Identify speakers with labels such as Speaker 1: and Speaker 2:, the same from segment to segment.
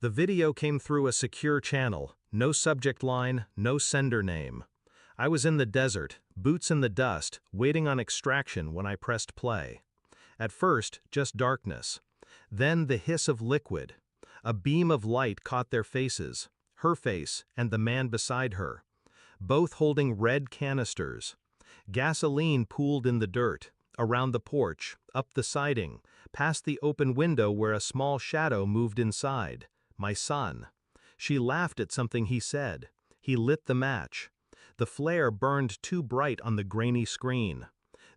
Speaker 1: The video came through a secure channel, no subject line, no sender name. I was in the desert, boots in the dust, waiting on extraction when I pressed play. At first, just darkness. Then the hiss of liquid. A beam of light caught their faces, her face and the man beside her, both holding red canisters. Gasoline pooled in the dirt, around the porch, up the siding, past the open window where a small shadow moved inside. My son. She laughed at something he said. He lit the match. The flare burned too bright on the grainy screen.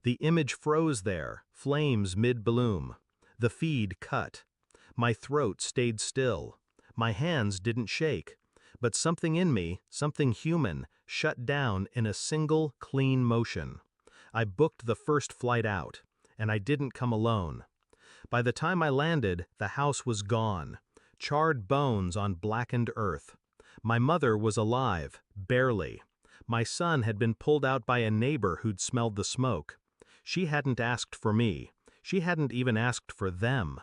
Speaker 1: The image froze there, flames mid-bloom. The feed cut. My throat stayed still. My hands didn't shake. But something in me, something human, shut down in a single, clean motion. I booked the first flight out, and I didn't come alone. By the time I landed, the house was gone. Charred bones on blackened earth. My mother was alive, barely. My son had been pulled out by a neighbor who'd smelled the smoke. She hadn't asked for me. She hadn't even asked for them.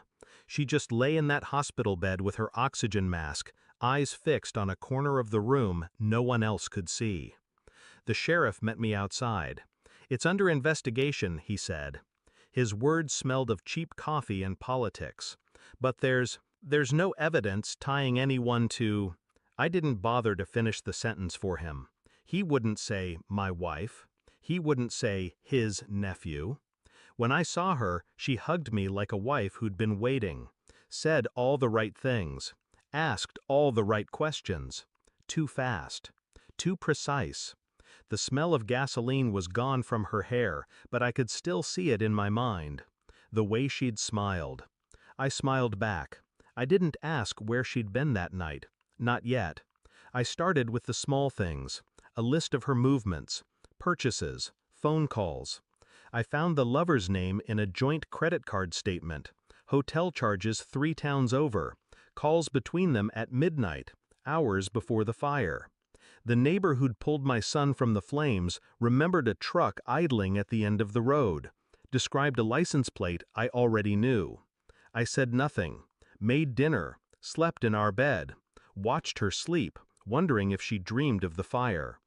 Speaker 1: She just lay in that hospital bed with her oxygen mask, eyes fixed on a corner of the room no one else could see. The sheriff met me outside. "It's under investigation," he said. His words smelled of cheap coffee and politics. "But there's no evidence tying anyone to—" I didn't bother to finish the sentence for him. He wouldn't say, "my wife." He wouldn't say, "his nephew." When I saw her, she hugged me like a wife who'd been waiting, said all the right things, asked all the right questions. Too fast. Too precise. The smell of gasoline was gone from her hair, but I could still see it in my mind. The way she'd smiled. I smiled back. I didn't ask where she'd been that night. Not yet. I started with the small things, a list of her movements, purchases, phone calls. I found the lover's name in a joint credit card statement, hotel charges 3 towns over, calls between them at midnight, hours before the fire. The neighbor who'd pulled my son from the flames remembered a truck idling at the end of the road, described a license plate I already knew. I said nothing, made dinner, slept in our bed, watched her sleep, wondering if she dreamed of the fire.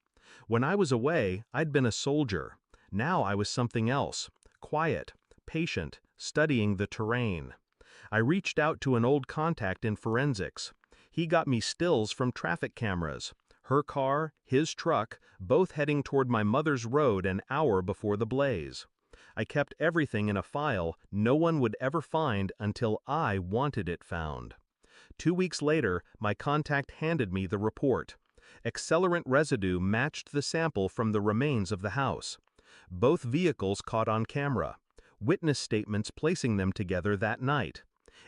Speaker 1: When I was away, I'd been a soldier. Now I was something else, quiet, patient, studying the terrain. I reached out to an old contact in forensics. He got me stills from traffic cameras. Her car, his truck, both heading toward my mother's road an hour before the blaze. I kept everything in a file no one would ever find until I wanted it found. 2 weeks later, my contact handed me the report. Accelerant residue matched the sample from the remains of the house. Both vehicles caught on camera. Witness statements placing them together that night.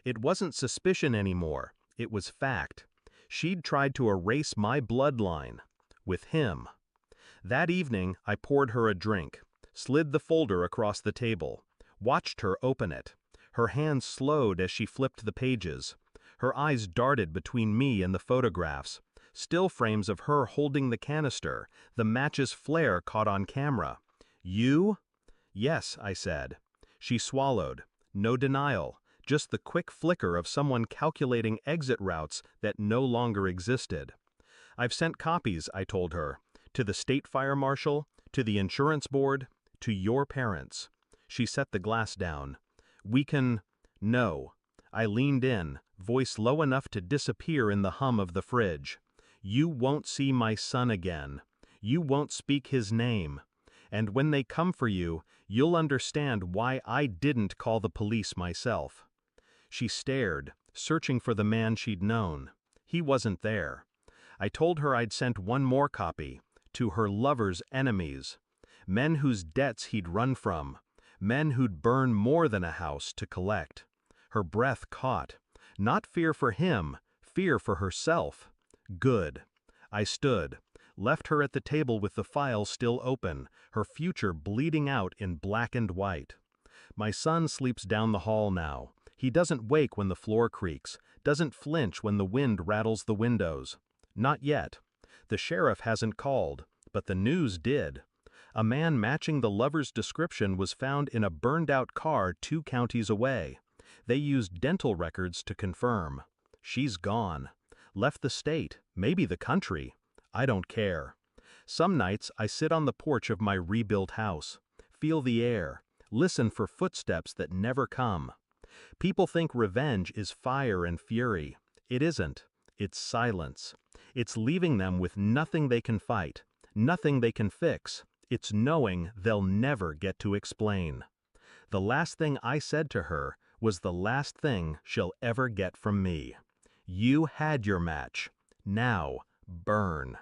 Speaker 1: It wasn't suspicion anymore. It was fact. She'd tried to erase my bloodline. With him. That evening, I poured her a drink, slid the folder across the table, watched her open it. Her hands slowed as she flipped the pages. Her eyes darted between me and the photographs. Still frames of her holding the canister, the match's flare caught on camera. "You?" "Yes," I said. She swallowed. No denial, just the quick flicker of someone calculating exit routes that no longer existed. "I've sent copies," I told her, "to the state fire marshal, to the insurance board, to your parents." She set the glass down. "We can—" "No." I leaned in, voice low enough to disappear in the hum of the fridge. "You won't see my son again. You won't speak his name. And when they come for you, you'll understand why I didn't call the police myself." She stared, searching for the man she'd known. He wasn't there. I told her I'd sent one more copy, to her lover's enemies. Men whose debts he'd run from. Men who'd burn more than a house to collect. Her breath caught. Not fear for him, fear for herself. Good. I stood, left her at the table with the file still open, her future bleeding out in black and white. My son sleeps down the hall now. He doesn't wake when the floor creaks, doesn't flinch when the wind rattles the windows. Not yet. The sheriff hasn't called, but the news did. A man matching the lover's description was found in a burned-out car 2 counties away. They used dental records to confirm. She's gone. Left the state, maybe the country. I don't care. Some nights I sit on the porch of my rebuilt house, feel the air, listen for footsteps that never come. People think revenge is fire and fury. It isn't. It's silence. It's leaving them with nothing they can fight, nothing they can fix. It's knowing they'll never get to explain. The last thing I said to her was the last thing she'll ever get from me. You had your match. Now, burn.